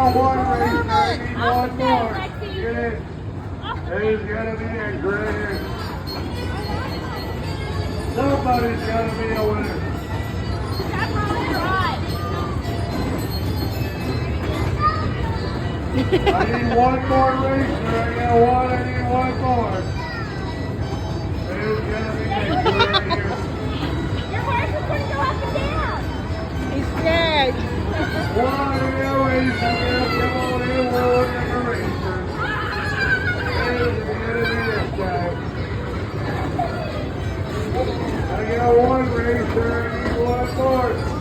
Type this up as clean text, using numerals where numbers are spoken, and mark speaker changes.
Speaker 1: got one racer. I need one more. Get it. Who's gonna be a great? Somebody's gotta be a winner. I need one more racer. I need one more. Who's gonna be a great?
Speaker 2: Your horse is gonna go up and down.
Speaker 3: He's scared.
Speaker 1: One racer. Come on in. We're looking for racers. Who's gonna be this guy? I got one racer. I need one more.